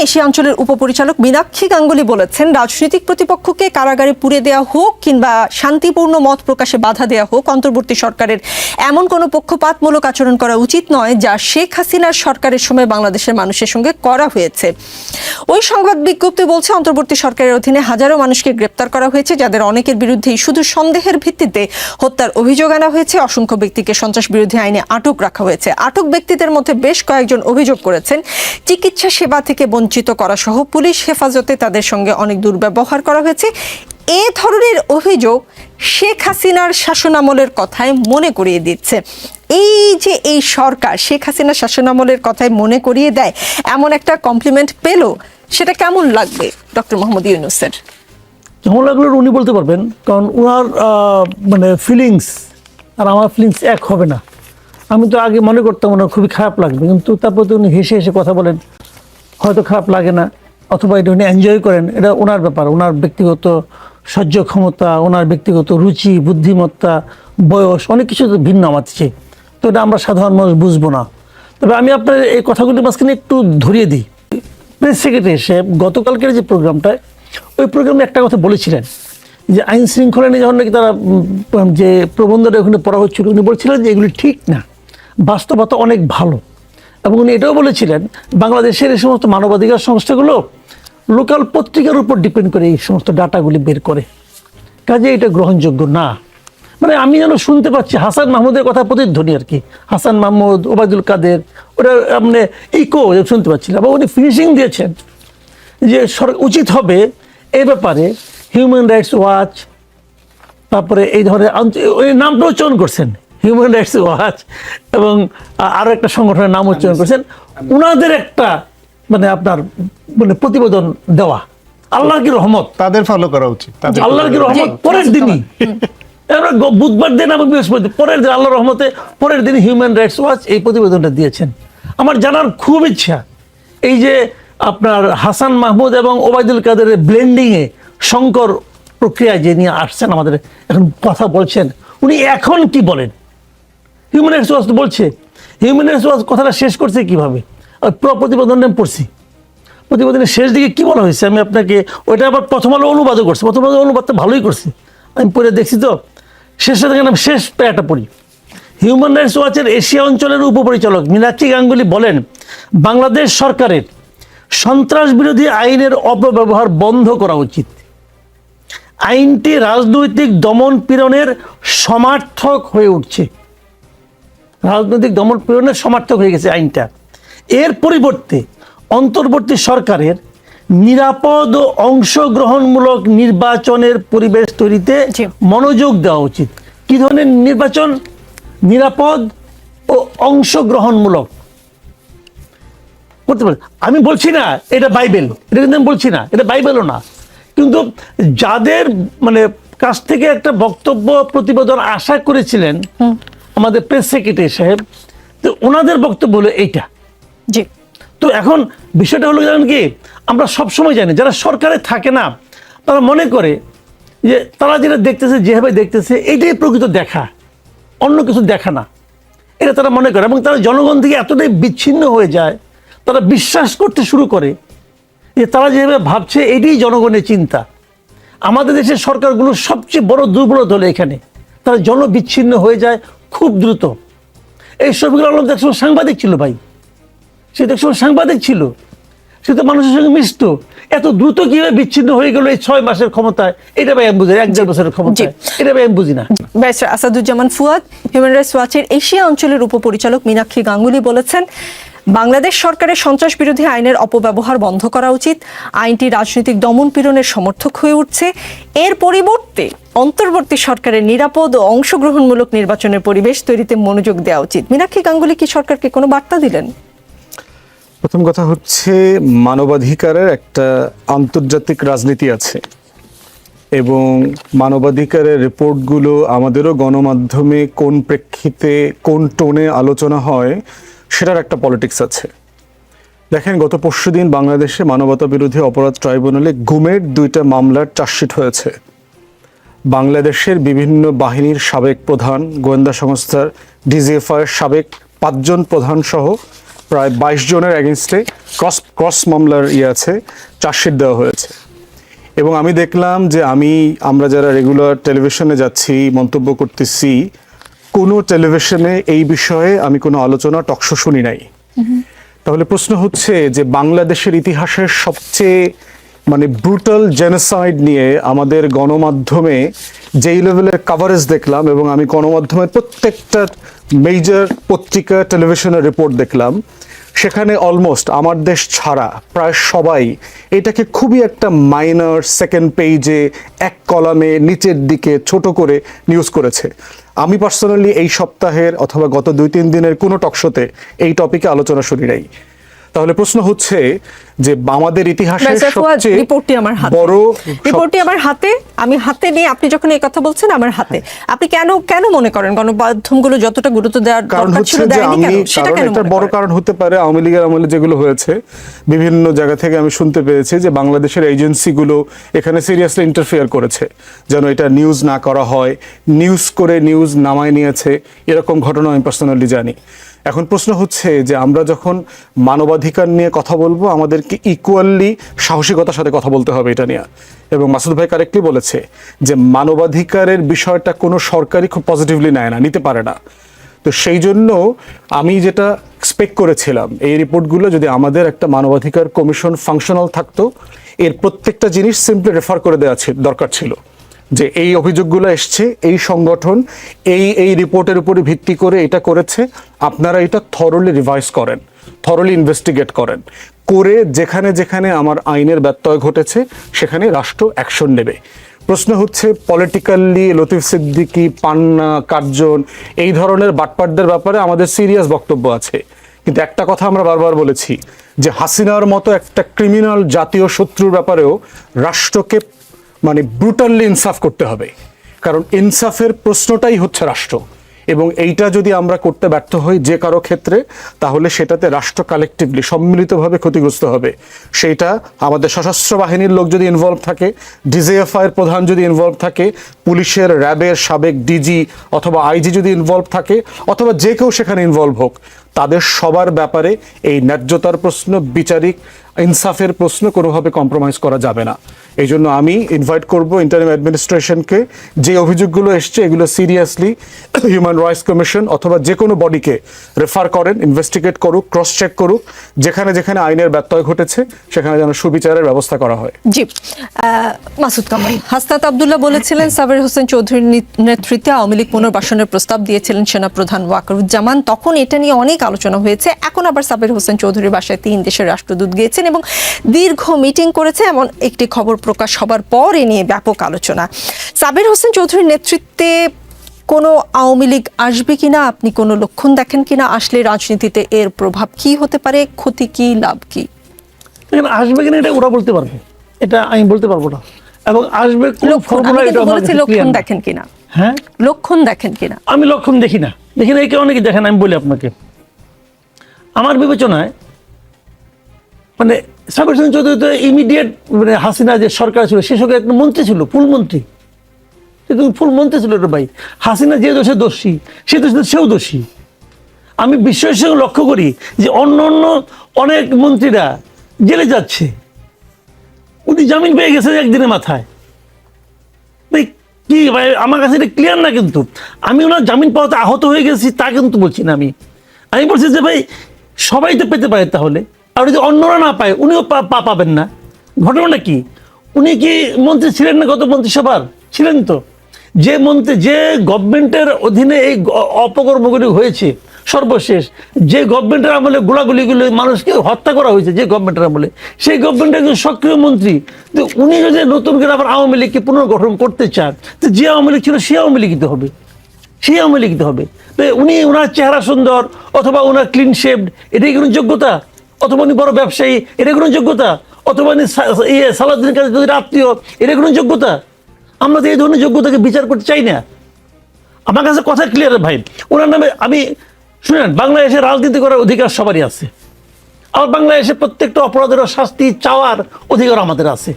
Asia অঞ্চলের উপপরিচালক মীনাক্ষী গাঙ্গুলি বলেছেন, রাজনৈতিক প্রতিপক্ষকে কারাগারে পুরে দেওয়া হোক কিংবা শান্তিপূর্ণ মত প্রকাশে বাধা দেওয়া হোক, অন্তর্বর্তী সরকারের এমন কোনো পক্ষপাতমূলক আচরণ করা উচিত নয় যা শেখ হাসিনার সরকারের সময় বাংলাদেশের মানুষের সঙ্গে করা হয়েছে। ওই সংবাদ বিজ্ঞপ্তি বলছে, অন্তর্বর্তী সরকারের অধীনে হাজারো মানুষকে গ্রেপ্তার করা হয়েছে, যাদের অনেকের বিরুদ্ধেই শুধু সন্দেহের ভিত্তিতে হত্যার অভিযোগ আনা হয়েছে। অসংখ্য ব্যক্তিকে সন্ত্রাস বিরোধী আইনে আটক রাখা হয়েছে। আটক ব্যক্তিদের মধ্যে বেশ কয়েকজন অভিযোগ করেছেন চিকিৎসা সেবা থেকে বঞ্চিত করা সহ পুলিশ হেফাজতে তাদের সঙ্গে অনেক দুর্ব্যবহার করা হয়েছে। এ ধরনের অভিযোগ শেখ হাসিনার শাসনামলের কথায় মনে করিয়ে দিচ্ছে। এই যে এই সরকার শেখ হাসিনার শাসনামলের কথায় মনে করিয়ে দেয়, এমন একটা কমপ্লিমেন্ট পেল, সেটা কেমন লাগবে ডক্টর মোহাম্মদ ইউনূসের? কেমন লাগলো উনি বলতে পারবেন, কারণ ওনার মানে ফিলিংস আর আমার ফিলিংস এক হবে না। আমি তো আগে মনে করতাম ওনার খুবই খারাপ লাগবে, কিন্তু তারপর তো উনি হেসে হেসে কথা বলেন, হয়তো খারাপ লাগে না, অথবা এটা উনি এনজয় করেন, এটা ওনার ব্যাপার। ওনার ব্যক্তিগত সহ্য ক্ষমতা, ওনার ব্যক্তিগত রুচি, বুদ্ধিমত্তা, বয়স, অনেক কিছু তো ভিন্ন আমার চেয়ে। তো এটা আমরা সাধারণ মানুষ বুঝবো না। তবে আমি আপনার এই কথাগুলির মাঝখানে একটু ধরিয়ে দিই। প্রেস সেক্রেটারি সাহেব গতকালকের যে প্রোগ্রামটায়, ওই প্রোগ্রামে একটা কথা বলেছিলেন যে আইন শৃঙ্খলা নিয়ে যখন নাকি তারা যে প্রবন্ধটা ওখানে পড়া হচ্ছিল, উনি বলছিলেন যে এগুলি ঠিক না, বাস্তবতা অনেক ভালো। এবং উনি এটাও বলেছিলেন বাংলাদেশের এই সমস্ত মানবাধিকার সংস্থাগুলো লোকাল পত্রিকার উপর ডিপেন্ড করে এই সমস্ত ডাটাগুলি বের করে, কাজে এটা গ্রহণযোগ্য না। মানে আমি যেন শুনতে পাচ্ছি হাসান মাহমুদের কথা প্রতিধ্বনি আর কি, হাসান মাহমুদ, ওবায়দুল কাদের, ওটা মানে ইকো শুনতে পাচ্ছিলাম। এবং উনি ফিনিশিং দিয়েছেন যে উচিত হবে এ ব্যাপারে হিউম্যান রাইটস ওয়াচ, তারপরে এই ধরনের ওই নামটা উচ্চারণ করছেন, হিউম্যান রাইটস ওয়াচ, এবং আরো একটা সংগঠনের নাম উচ্চারণ করছেন, ওনাদের একটা মানে আপনার মানে প্রতিবেদন দেওয়া। আল্লাহর কি রহমত, তাদের ফলো করা উচিত। আল্লাহর কি রহমত, পরের দিনই বুধবার দিন এবং বৃহস্পতি পরের দিন আল্লাহর রহমতে পরের দিন হিউম্যান রাইটস ওয়াচ এই প্রতিবেদনটা দিয়েছেন। আমার জানার খুব ইচ্ছা, এই যে আপনার হাসান মাহমুদ এবং ওবায়দুল কাদেরের ব্লেন্ডিংয়ে সংকর প্রক্রিয়া যে নিয়ে আসছেন, আমাদের এখন কথা বলছেন, উনি এখন কি বলেন? হিউম্যান রাইটস ওয়াচ বলছে, হিউম্যান রাইটস ওয়াচ কথাটা শেষ করছে কিভাবে? পুরো প্রতিবেদন আমি পড়ছি, প্রতিবেদনের শেষ দিকে কি বলা হয়েছে আমি আপনাকে, ওইটা আবার প্রথম আলো অনুবাদও করছে, প্রথম আলো অনুবাদটা ভালোই করছে, আমি পড়ে দেখছি। তো শেষটা দেখেন, আমি শেষ প্যারাটা পড়ি। হিউম্যান রাইটস ওয়াচের এশিয়া অঞ্চলের উপপরিচালক মীনাক্ষী গাঙ্গুলি বলেন, বাংলাদেশ সরকারের সন্ত্রাস বিরোধী আইনের অপব্যবহার বন্ধ করা উচিত। আইনটি রাজনৈতিক দমন পীড়নের সমার্থক হয়ে উঠছে, রাজনৈতিক দমন পীড়নের সমার্থক হয়ে গেছে আইনটা। এর পরিবর্তে অন্তর্বর্তী সরকারের নিরাপদ ও অংশগ্রহণমূলক নির্বাচনের পরিবেশ তৈরিতে মনোযোগ দেওয়া উচিত। কি ধরনের নির্বাচন? নিরাপদ ও অংশগ্রহণমূলক করতে পারে। আমি বলছি না এটা বাইবেল, এটা কিন্তু আমি বলছি না এটা বাইবেলও না, কিন্তু যাদের মানে কাছ থেকে একটা বক্তব্য প্রতিবেদন আশা করেছিলেন আমাদের প্রেস সেক্রেটারি সাহেব, তো ওনাদের বক্তব্য হলো এইটা। জি, তো এখন বিষয়টা হলো জানেন কি, আমরা সবসময় জানি যারা সরকারে থাকে না, তারা মনে করে যে তারা যেটা দেখতেছে, যেভাবে দেখতেছে এইটাই প্রকৃত দেখা, অন্য কিছু দেখা না, এটা তারা মনে করে। এবং তারা জনগণ থেকে এতটাই বিচ্ছিন্ন হয়ে যায়, তারা বিশ্বাস করতে শুরু করে যে তারা যেভাবে ভাবছে এটাই জনগণের চিন্তা। আমাদের দেশের সরকারগুলোর সবচেয়ে বড় দুর্বলতা হলো এখানে, তারা জনবিচ্ছিন্ন হয়ে যায় খুব দ্রুত। এই শফিকুল আলম একসময় সাংবাদিক ছিল ভাই, সে তো একসময় সাংবাদিক ছিল, সে তো মানুষের সঙ্গে মিশত, এত দ্রুত কিভাবে বিচ্ছিন্ন হয়ে গেল এই 6 মাসের ক্ষমতায়, এটা ভাই আমি বুঝি, 1-1.5 বছরের ক্ষমতায়, এটা ভাই আমি বুঝি না। Barrister Asaduzzaman Fuad, human rights ওয়াচের এশিয়া অঞ্চলের উপপরিচালক মীনাক্ষী গাঙ্গুলি বলেছেন, বাংলাদেশ সরকারের সন্ত্রাস বিরোধী আইনের অপব্যবহার বন্ধ করা উচিত। আইনটি রাজনৈতিক দমন পীড়নের সমর্থক হয়ে উঠছে। এর পরিবর্তে অন্তর্বর্তী সরকারের নিরাপদ ও অংশগ্রহণমূলক নির্বাচনের পরিবেশ তৈরিতে মনোযোগ দেওয়া উচিত। মীনাক্ষী গাঙ্গুলি কি সরকারকে কোনো বার্তা দিলেন? প্রথম কথা হচ্ছে, মানবাধিকারের একটা আন্তর্জাতিক রাজনীতি আছে এবং মানবাধিকারের রিপোর্টগুলো আমাদেরও গণমাধ্যমে কোন প্রেক্ষিতে কোন টোনে আলোচনা হয় সেটার একটা পলিটিক্স আছে। দেখেন, গত পরশুদিন বাংলাদেশে মানবতা বিরোধী অপরাধ ট্রাইব্যুনালে গুমের 2টা মামলার চার্জশিট হয়েছে। বাংলাদেশের বিভিন্ন বাহিনীর সাবেক প্রধান, গোয়েন্দা সংস্থার ডিজিএফআই এর সাবেক 5 জন প্রধান সহ প্রায় 22 জনের এগেনস্টে ক্রস মামলার আছে, চার্জশিট দেওয়া হয়েছে। এবং আমি দেখলাম যে আমরা যারা রেগুলার টেলিভিশনে যাচ্ছি, মন্তব্য করতেছি, কোনো টেলিভিশনে এই বিষয়ে আমি কোনো আলোচনা টকশো শুনি নাই। তাহলে প্রশ্ন হচ্ছে যে বাংলাদেশের ইতিহাসের সবচেয়ে ব্রুটাল জেনোসাইড নিয়ে আমাদের গণমাধ্যমে যেই লেভেলের কাভারেজ দেখলাম, এবং আমি গণমাধ্যমের প্রত্যেকটা মেজর পত্রিকা টেলিভিশনের রিপোর্ট দেখলাম, সেখানে অলমোস্ট আমার দেশ ছাড়া প্রায় সবাই এটাকে খুবই একটা মাইনর সেকেন্ড পেজে এক কলামে নিচের দিকে ছোট করে নিউজ করেছে। আমি পার্সোনালি এই সপ্তাহের অথবা গত 2-3 দিনের কোনো টকশোতে এই টপিকে আলোচনা শুনি নাই। তাহলে প্রশ্ন হচ্ছে যে আমাদের ইতিহাসের সবচেয়ে রিপোর্টটি আমার হাতে, আমি হাতে নিয়ে আপনি যখন এই কথা বলছেন আমার হাতে, আপনি কেন মনে করেন গণমাধ্যমগুলো যতটা গুরুত্ব দেওয়ার দরকার ছিল দেয়নি কেন? সেটা কেন? একটা বড় কারণ হতে পারে আওয়ামী লীগের আমলে যেগুলো হয়েছে, বিভিন্ন জায়গা থেকে আমি শুনতে পেয়েছি যে বাংলাদেশের এজেন্সিগুলো এখানে সিরিয়াসলি ইন্টারফেয়ার করেছে, যেন এটা নিউজ না করা হয়, নিউজ করে নিউজ নামায় নিয়েছে, এরকম ঘটনা আমি পার্সোনালি জানি। এখন প্রশ্ন হচ্ছে যে আমরা যখন মানবাধিকার নিয়ে কথা বলবো, আমাদেরকে ইকুয়ালি সাহসিকতার সাথে কথা বলতে হবে এটা নিয়ে। এবং মাসুদ ভাই কারেক্টলি বলেছে যে মানবাধিকারের বিষয়টা কোনো সরকারই খুব পজিটিভলি নিতে পারে না। তো সেই জন্য আমি যেটা এক্সপেক্ট করেছিলাম, এই রিপোর্টগুলো যদি আমাদের একটা মানবাধিকার কমিশন ফাংশনাল থাকতো, এর প্রত্যেকটা জিনিস সিম্পলি রেফার করে দেওয়া দরকার ছিল, যে এই অভিযোগগুলো এসছে, এই সংগঠন এই রিপোর্টের উপরে ভিত্তি করে এটা করেছে, আপনারা এটা থরলি রিভাইজ করেন, থরলি ইনভেস্টিগেট করেন, করে যেখানে যেখানে আমার আইনের ব্যত্যয় ঘটেছে সেখানে রাষ্ট্র অ্যাকশন নেবে। প্রশ্ন হচ্ছে পলিটিক্যালি লতিফ সিদ্দিকী, পান্না, কার্জন এই ধরনের বাটপাটদের ব্যাপারে আমাদের সিরিয়াস বক্তব্য আছে, কিন্তু একটা কথা আমরা বারবার বলেছি যে হাসিনার মতো একটা ক্রিমিনাল জাতীয় শত্রুর ব্যাপারেও রাষ্ট্রকে ব্রুটালি ইনসাফ করতে হবে, কারণ ইনসাফের প্রশ্নটাই হচ্ছে রাষ্ট্র। এবং এইটা যদি আমরা করতে ব্যর্থ হই যে কারো ক্ষেত্রে, তাহলে সেটাতে রাষ্ট্র কালেকটিভলি সম্মিলিতভাবে ক্ষতিগ্রস্ত হবে। সেইটা আমাদের সশস্ত্র বাহিনীর লোক যদি ইনভলভ থাকে, ডিজিএফআই এর প্রধান যদি ইনভলভ থাকে, পুলিশের, র্যাবের সাবেক ডিজি অথবা আইজি যদি ইনভলভ থাকে, অথবা যে কেউ সেখানে ইনভলভ হোক, তাদের সবার ব্যাপারে এই ন্যায্যতার প্রশ্ন, বিচারিক ইনসাফের প্রশ্ন কোনোভাবে কম্প্রোমাইজ করা যাবে না। এই জন্য আমি ইনভাইট করব ইন্টারিম অ্যাডমিনিস্ট্রেশনকে, যে অভিযোগগুলো এসছে এগুলো সিরিয়াসলি হিউম্যান রাইটস কমিশন অথবা যে কোনো বডিকে রেফার করেন, ইনভেস্টিগেট করুক, ক্রস চেক করুক, যেখানে যেখানে আইনের ব্যত্যয় ঘটেছে সেখানে যেন সুবিচারের ব্যবস্থা করা হয়। জি, মাসুদ কামাল, হাসনাত আব্দুল্লাহ বলেছিলেন সাবের হোসেন চৌধুরীর নেতৃত্বে আওয়ামী লীগ পুনর্বাসনের প্রস্তাব দিয়েছিলেন সেনাপ্রধান ওয়াকারুজ্জামান, তখন এটা নিয়ে অনেক আলোচনা হয়েছে। এখন আবার সাবের হোসেন চৌধুরীর বাসায় 3 দেশের রাষ্ট্রদূত গিয়েছেন এবং দীর্ঘ মিটিং করেছে, এমন একটি খবর প্রকাশ হবার পর এ নিয়ে ব্যাপক আলোচনা। সাবের হোসেন চৌধুরীর নেতৃত্বে কোনো আওয়ামী লীগ আসবে কিনা, আপনি কোনো লক্ষণ দেখেন কিনা? আসলে রাজনীতিতে এর প্রভাব কি হতে পারে, ক্ষতি কি, লাভ কি? আসবে কিনা এটা ওরা বলতে পারবে, এটা আমি বলতে পারবো না। এবং আসবে কোন ফর্মুলা, এটা বলেছে লক্ষণ দেখেন কিনা? হ্যাঁ, লক্ষণ দেখেন কিনা? আমি লক্ষণ দেখি না, একে অনেকে দেখেন। আমি বলি আপনাকে, আমার বিবেচনায় সাবের হোসেন চৌধুরী তো ইমিডিয়েট হাসিনা যে সরকার ছিল সে সরকার একটা মন্ত্রী ছিল, ফুল মন্ত্রী, ফুল মন্ত্রী ছিল রে ভাই। হাসিনা যে দোষে দোষী সে দোষে সেও দোষী। আমি বিশ্বের সঙ্গে লক্ষ্য করি যে অন্য অনেক মন্ত্রীরা জেলে যাচ্ছে, উনি জামিন পেয়ে গেছে একদিনের মাথায়। কি ভাই, আমার কাছে এটা ক্লিয়ার না, কিন্তু আমি ওনার জামিন পাওয়াতে আহত হয়ে গেছি তা কিন্তু বলছি না। আমি বলছি যে ভাই সবাই তো পেতে পারে, তাহলে আর যদি অন্যরা না পায় উনিও পাবেন না। ঘটনাটা কি, উনি কি মন্ত্রী ছিলেন না? গত মন্ত্রিসভার ছিলেন তো। যে মন্ত্রী, যে গভর্নমেন্টের অধীনে এই অপকর্মগুলি হয়েছে, সর্বশেষ যে গভর্নমেন্টের আমলে গোলাগুলিগুলো মানুষকে হত্যা করা হয়েছে, যে গভর্নমেন্টের আমলে, সেই গভর্নমেন্টের একজন সক্রিয় মন্ত্রী। তো উনি যদি নতুন করে আবার আওয়ামী লীগকে পুনর্গঠন করতে চান, তো যে আওয়ামী লীগ ছিল সেই আওয়ামী লীগই তো হবে, সেই আওয়ামী লীগ তো হবে। তো ওনার চেহারা সুন্দর অথবা ওনার ক্লিন শেভড, এটাই কোনো যোগ্যতা? অথবা উনি বড় ব্যবসায়ী, এটা কোনো যোগ্যতা? অথবা সালাউদ্দিনের কাছে যদি আত্মীয়, এটা কোনো যোগ্যতা? আমরা তো এই ধরনের যোগ্যতাকে বিচার করতে চাই না। আমার কাছে কথা ক্লিয়ার ভাই, ওনার নামে আমি শুনেন, বাংলাদেশে রাজনীতি করার অধিকার সবারই আছে, আর বাংলাদেশে প্রত্যেকটা অপরাধের শাস্তি চাওয়ার অধিকার আমাদের আছে।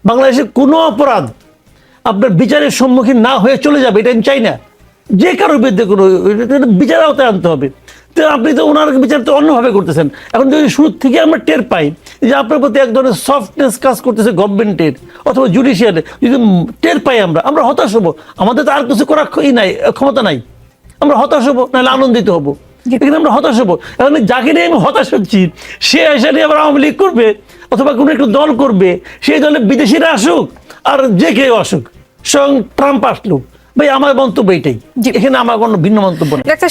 বাংলাদেশে কোনো অপরাধ আপনার বিচারের সম্মুখীন না হয়ে চলে যাবে, এটা আমি চাই না। যে কারোর বিরুদ্ধে কোনো বিচার আওতায় আনতে হবে। তো আপনি তো ওনার বিচার তো অন্যভাবে করতেছেন। এখন যদি শুরু থেকে আমরা টের পাই যে আপনার প্রতি এক ধরনের সফটনেস কাজ করতেছে গভর্নমেন্টের অথবা জুডিশিয়ালে, যদি টের পাই আমরা হতাশ হবো। আমাদের তো আর কিছু করার নাই, ক্ষমতা নাই। আমরা হতাশ হবো, নাহলে আনন্দিত হবো। এখানে আমরা হতাশ হবো। এখন যাকে নিয়ে আমি হতাশ হচ্ছি সে এসে নিয়ে আবার আওয়ামী লীগ করবে অথবা কোনো একটু দল করবে, সেই দলে বিদেশিরা আসুক আর যে কেউ আসুক, স্বয়ং ট্রাম্প আসলো, ভাই আমার মন্তব্য এটাই, এখানে আমার কোনো ভিন্ন মন্তব্য নেই। ডাক্তার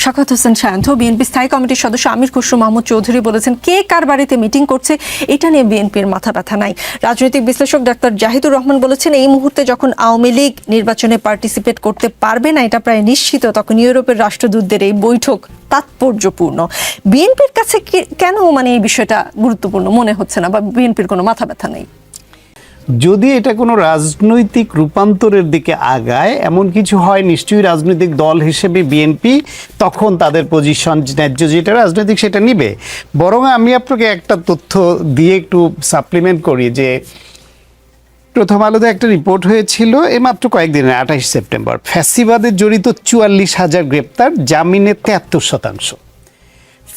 সাখাওয়াত হোসেন শান্ত, বিএনপি স্থায়ী কমিটির সদস্য আমির খসরু মাহমুদ চৌধুরী বলেছেন কে কার বাড়িতে মিটিং করছে এটা নিয়ে বিএনপির মাথা ব্যথা নাই। রাজনৈতিক বিশ্লেষক ডাক্তার জাহিদুর রহমান বলেছেন এই মুহূর্তে যখন আওয়ামী লীগ নির্বাচনে পার্টিসিপেট করতে পারবে না এটা প্রায় নিশ্চিত, তখন ইউরোপের রাষ্ট্রদূতদের এই বৈঠক তাৎপর্যপূর্ণ। বিএনপির কাছে কেন এই বিষয়টা গুরুত্বপূর্ণ মনে হচ্ছে না, বা বিএনপির কোনো মাথা ব্যথা নেই? যদি এটা কোনো রাজনৈতিক রূপান্তরের দিকে আগায়, এমন কিছু হয়, নিশ্চয়ই রাজনৈতিক দল হিসেবে বিএনপি তখন তাদের পজিশন ন্যায্য যেটা রাজনৈতিক সেটা নিবে। বরং আমি আপনাকে একটা তথ্য দিয়ে একটু সাপ্লিমেন্ট করি যে প্রথম আলোতে একটা রিপোর্ট হয়েছিল এই মাত্র কয়েকদিনের 28 সেপ্টেম্বর, ফ্যাসিবাদে জড়িত 44,000 গ্রেপ্তার, জামিনে 73%।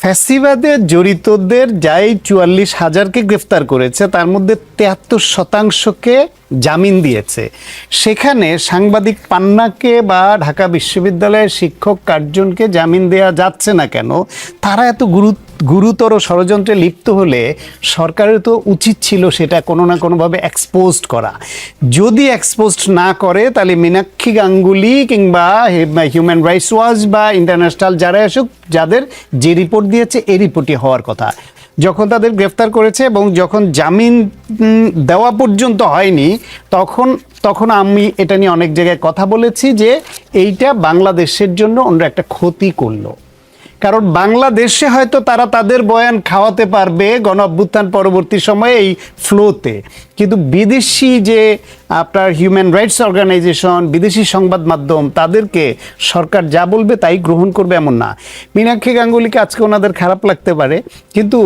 ফ্যাসিবাদে জড়িতদের যাই 44,000কে গ্রেফতার করেছে তার মধ্যে 73%কে জামিন দিয়েছে। সেখানে সাংবাদিক পান্নাকে বা ঢাকা বিশ্ববিদ্যালয়ের শিক্ষক 8 জনকে জামিন দেওয়া যাচ্ছে না কেন? তারা এত গুরুতর ষড়যন্ত্রে লিপ্ত হলে সরকারের তো উচিত ছিল সেটা কোনো না কোনোভাবে এক্সপোজড করা। যদি এক্সপোজড না করে তাহলে মীনাক্ষী গাঙ্গুলি কিংবা হিউম্যান রাইটস ওয়াচ বা ইন্টারন্যাশনাল যারা আসুক, যাদের যে রিপোর্ট দিয়েছে এই রিপোর্টই হওয়ার কথা। যখন তাদের গ্রেফতার করেছে এবং যখন জামিন দেওয়া পর্যন্ত হয়নি, তখন আমি এটা নিয়ে অনেক জায়গায় কথা বলেছি যে এইটা বাংলাদেশের জন্য অন্য একটা ক্ষতি করলো। কারণ বাংলাদেশে হয়তো তারা তাদের বয়ান খাওয়াতে পারবে গণ অভ্যুত্থান পরবর্তী সময়ে এই ফ্লোতে, কিন্তু বিদেশি যে আপনার হিউম্যান রাইটস অর্গানাইজেশন, বিদেশি সংবাদ মাধ্যম, তাদেরকে সরকার যা বলবে তাই গ্রহণ করবে এমন না। মীনাক্ষী গাঙ্গুলিকে আজকে ওনাদের খারাপ লাগতে পারে, কিন্তু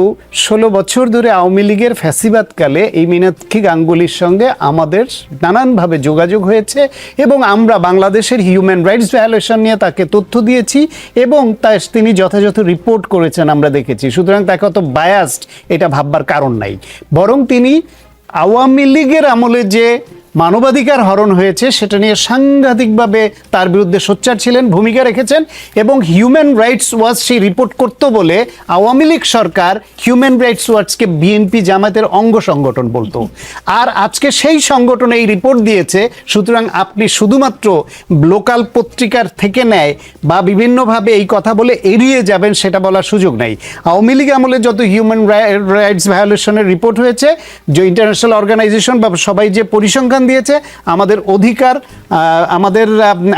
16 বছর ধরে আওয়ামী লীগের ফ্যাসিবাদকালে এই মীনাক্ষী গাঙ্গুলির সঙ্গে আমাদের নানানভাবে যোগাযোগ হয়েছে এবং আমরা বাংলাদেশের হিউম্যান রাইটস ভায়োলেশন নিয়ে তাকে তথ্য দিয়েছি এবং তিনি যথাযথ রিপোর্ট করেছেন আমরা দেখেছি। সুতরাং তাকে অত বায়াসড এটা ভাববার কারণ নাই। বরং তিনি আওয়ামী লীগের আমলে যে মানবাধিকার হরণ হয়েছে সেটা নিয়ে সাংঘাতিকভাবে তার বিরুদ্ধে সোচ্চার ছিলেন, ভূমিকা রেখেছেন এবং হিউম্যান রাইটস ওয়াচ সেই রিপোর্ট করতো বলে আওয়ামী লীগ সরকার হিউম্যান রাইটস ওয়াচকে বিএনপি জামাতের অঙ্গ সংগঠন বলতো। আর আজকে সেই সংগঠন এই রিপোর্ট দিয়েছে। সুতরাং আপনি শুধুমাত্র লোকাল পত্রিকার থেকে নেয় বা বিভিন্নভাবে এই কথা বলে এড়িয়ে যাবেন সেটা বলার সুযোগ নাই। আওয়ামী লীগ আমলে যত হিউম্যান রাইটস ভায়োলেশনের রিপোর্ট হয়েছে, যে ইন্টারন্যাশনাল অর্গানাইজেশন বা সবাই যে পরিসংখ্যান দিয়েছে, আমাদের অধিকার, আমাদের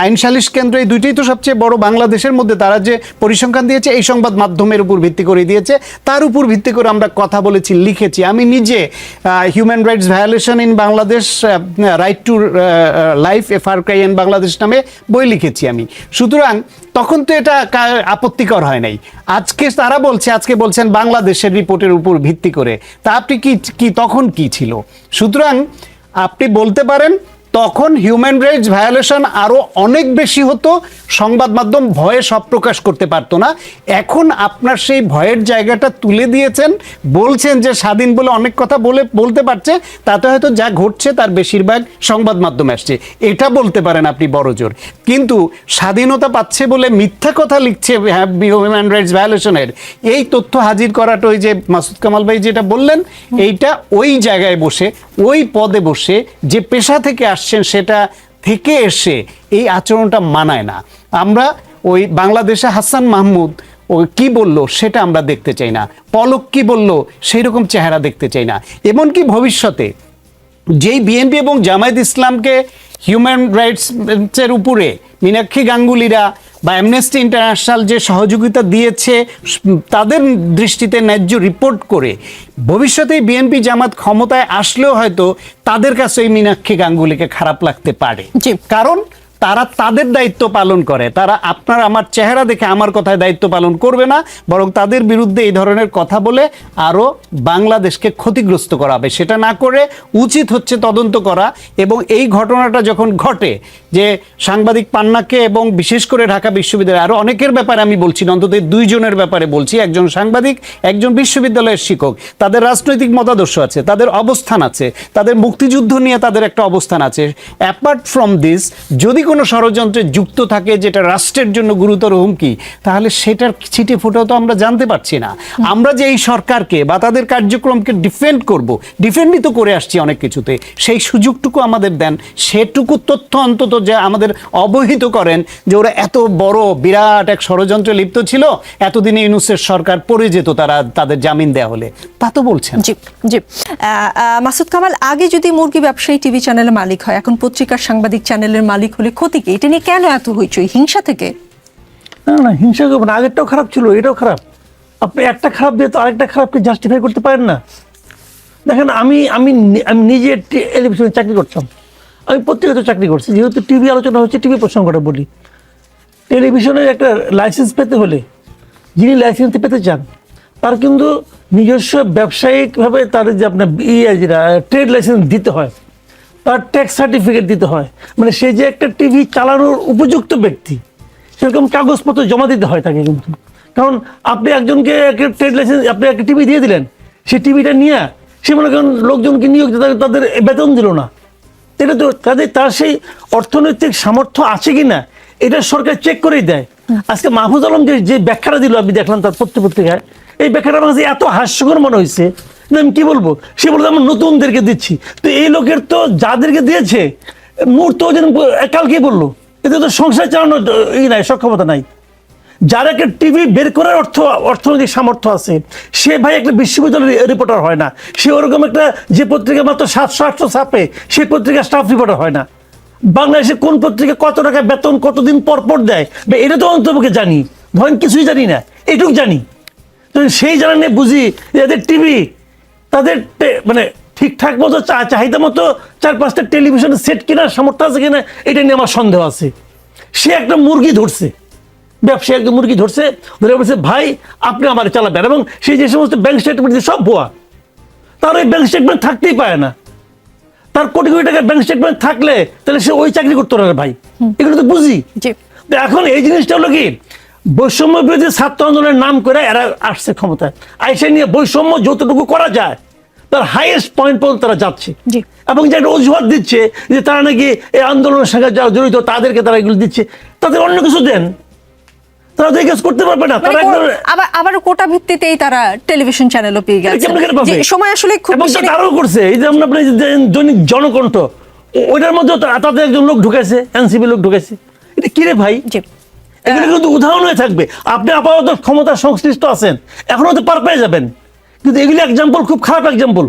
আইন সালিশ কেন্দ্র, এই দুইটাই তো সবচেয়ে বড় বাংলাদেশের মধ্যে, তারা যে পরিসংখ্যান দিয়েছে এই সংবাদ মাধ্যমের উপর ভিত্তি করে দিয়েছে, তার উপর ভিত্তি করে আমরা কথা বলেছি, লিখেছি। আমি নিজে human rights violation in Bangladesh, right to life A Far Cry in Bangladesh নামে বই লিখেছি আমি। সুতরাং তখন তো এটা আপত্তিকর হয় নাই। আজকে বলছেন বাংলাদেশের রিপোর্টের উপর ভিত্তি করে, তা আপনি কি তখন কি ছিল? সুতরাং আপনি বলতে পারেন তখন হিউম্যান রাইটস ভায়োলেশন আরও অনেক বেশি হতো, সংবাদ মাধ্যম ভয়ে সব প্রকাশ করতে পারতো না। এখন আপনার সেই ভয়ের জায়গাটা তুলে দিয়েছেন, বলছেন যে স্বাধীন বলে অনেক কথা বলতে পারছে, তাতে হয়তো যা ঘটছে তার বেশিরভাগ সংবাদ মাধ্যমে আসছে, এটা বলতে পারেন আপনি বড় জোর। কিন্তু স্বাধীনতা পাচ্ছে বলে মিথ্যা কথা লিখছে হিউম্যান রাইটস ভায়োলেশনের, এই তথ্য হাজির করাটা ওই যে মাসুদ কামাল ভাই যেটা বললেন, এইটা ওই জায়গায় বসে, ওই পদে বসে যে পেশা থেকে আসছেন সেটা থেকে এসে এই আচরণটা মানায় না। আমরা ওই বাংলাদেশে হাসান মাহমুদ ও কি বলল সেটা আমরা দেখতে চাই না, পলক কি বলল সেই রকম চেহারা দেখতে চাই না। এমনকি ভবিষ্যতে যেই বিএনপি এবং জামায়াত ইসলামকে হিউম্যান রাইটসের উপরে মীনাক্ষী গাঙ্গুলিরা বা অ্যামনেস্টি ইন্টারন্যাশনাল যে সহযোগিতা দিয়েছে তাদের দৃষ্টিতে ন্যায্য রিপোর্ট করে, ভবিষ্যতে বিএনপি জামাত ক্ষমতায় আসলেও হয়তো তাদের কাছে এই মীনাক্ষী গাঙ্গুলিকে খারাপ লাগতে পারে। কারণ তারা তাদের দায়িত্ব পালন করে, তারা আপনার আমার চেহারা দেখে আমার কথায় দায়িত্ব পালন করবে না, বরং তাদের বিরুদ্ধে এই ধরনের কথা বলে আরও বাংলাদেশকে ক্ষতিগ্রস্ত করাবে। সেটা না করে উচিত হচ্ছে তদন্ত করা। এবং এই ঘটনাটা যখন ঘটে, যে সাংবাদিক পান্নাকে এবং বিশেষ করে ঢাকা বিশ্ববিদ্যালয়ের আরও অনেকের ব্যাপারে আমি বলছি না, অন্তত 2 জনের ব্যাপারে বলছি, একজন সাংবাদিক, একজন বিশ্ববিদ্যালয়ের শিক্ষক, তাদের রাজনৈতিক মতাদর্শ আছে, তাদের অবস্থান আছে, তাদের মুক্তিযুদ্ধ নিয়ে তাদের একটা অবস্থান আছে। অ্যাপার্ট ফ্রম দিস, যদি কোনো ষড়যন্ত্রে যুক্ত থাকে যেটা রাষ্ট্রের জন্য গুরুতর হুমকি, তাহলে সেটার ছিটে ফোটাও তো আমরা জানতে পারছি না। আমরা যে এই সরকারকে বা তাদের কার্যক্রমকে ডিফেন্ড করব, ডিফেন্ডই তো করে আসছি অনেক কিছুতে, সেই সুযোগটুকু আমাদের দেন, সেটুকু তথ্য অন্তত যে আমাদের অবহিত করেন যে ওরা এত বড় বিরাট এক ষড়যন্ত্রে লিপ্ত ছিল, এতদিনে ইউনূসের সরকার পড়ে যেত তাদের জামিন দেওয়া হলে, তা তো বলছেন। জি জি। মাসুদ কামাল, আগে যদি মুরগি ব্যবসায়ী টিভি চ্যানেলের মালিক হয়, এখন পত্রিকার সাংবাদিক চ্যানেলের মালিক হলে ক্ষতি কি? এটা নিয়ে কেন এত হইচই? হিংসা থেকে? না না, হিংসা করবেন, আগেরটাও খারাপ ছিল, এটাও খারাপ। আপনি একটা খারাপ দিয়ে তো আরেকটা খারাপকে জাস্টিফাই করতে পারেন না। দেখেন, আমি আমি আমি নিজে টেলিভিশনে চাকরি করতাম, আমি পত্রিকাতে চাকরি করছি, যেহেতু টিভি আলোচনা হচ্ছে টিভি প্রসঙ্গটা বলি। টেলিভিশনের একটা লাইসেন্স পেতে হলে, যিনি লাইসেন্স পেতে চান, তার কিন্তু নিজস্ব ব্যবসায়িকভাবে তার যে আপনার যেটা ট্রেড লাইসেন্স দিতে হয়, তার ট্যাক্স সার্টিফিকেট দিতে হয়, মানে সে যে একটা টিভি চালানোর উপযুক্ত ব্যক্তি, সেরকম কাগজপত্র জমা দিতে হয় তাকে কিন্তু। কারণ আপনি একজনকে একটা ট্রেড লাইসেন্স, আপনি একটা টিভি দিয়ে দিলেন, সেই টিভিটা নিয়ে সে মনে করেন লোকজনকে নিয়োগ তাদের বেতন দিল না, এটা তো তার সেই অর্থনৈতিক সামর্থ্য আছে কি না এটা সরকার চেক করেই দেয়। আজকে মাহফুজ আলম যে ব্যাখ্যাটা দিল, আমি দেখলাম তার পত্রিকায়, এই ব্যাখ্যাটা আমার কাছে এত হাস্যকর মনে হয়েছে, আমি কি বলবো, সে বলতে আমরা নতুনদেরকে দিচ্ছি। তো এই লোকের তো যাদেরকে দিয়েছে মুহূর্ত যেন কালকে বললো, এতে তো সংসার চালানোর নাই, সক্ষমতা নাই। যার একটা টিভি বের করার অর্থনৈতিক সামর্থ্য আছে, সে ভাই একটা বিশ্ববিদ্যালয়ের রিপোর্টার হয় না, সে ওরকম একটা যে পত্রিকা মাত্র 700-800 ছাপে সেই পত্রিকার স্টাফ রিপোর্টার হয় না। বাংলাদেশে কোন পত্রিকা কত টাকা বেতন কতদিন পর পর দেয় এটা তো অন্তপক্ষে জানি, ধরেন কিছুই জানি না, এটুক জানি। তো সেই জানা নিয়ে বুঝি এদের টিভি তাদের মানে ঠিকঠাক মতো চাহিদা মতো 4-5টা টেলিভিশনের সেট কেনার সামর্থ্য আছে কিনা এটা নিয়ে আমার সন্দেহ আছে। সে একটা মুরগি ধরছে, ব্যবসায়ী একটা মুরগি ধরছে, ধরে বলছে ভাই আপনি আমার চালাবেন, এবং সেই যে সমস্ত ব্যাংক স্টেটমেন্ট সব ভুয়া, তার ওই ব্যাংক স্টেটমেন্ট থাকতেই পারে না। তার কোটি কোটি টাকার ব্যাংক স্টেটমেন্ট থাকলে তাহলে সে ওই চাকরি করতে পারে ভাই, এগুলো তো বুঝি। এখন এই জিনিসটা হলো কি, বৈষম্য বিরোধী ছাত্র আন্দোলনের নাম করে এরা আসছে ক্ষমতায়, আইসে নিয়ে বৈষম্য যতটুকু করা যায় তার হাইয়েস্ট পয়েন্ট পর্যন্ত তারা যাচ্ছে, এবং যে একটা অজুহাত দিচ্ছে যে তারা নাকি এই আন্দোলনের সঙ্গে যারা জড়িত তাদেরকে তারা এগুলো দিচ্ছে, তাদের অন্য কিছু দেন, তারা তো এই কাজ করতে পারবে না। তারা আবার কোটা ভিত্তিতেই তারা টেলিভিশন চ্যানেলও পেয়ে গেছে, সময় আসলে খুব বেশি তারাও করছে। এই যে আপনি দৈনিক জনকণ্ঠ, ওইটার মধ্যে তাদের একজন লোক ঢুকেছে, এনসিপি লোক ঢুকেছে, এটা কি রে ভাই? এগুলো কিন্তু উদাহরণ হয়ে থাকবে। আপনি আপাতত ক্ষমতা সংশ্লিষ্ট আছেন, এখনো তো পার পেয়ে যাবেন, কিন্তু এগুলি এক্সাম্পল, খুব খারাপ এক্সাম্পল।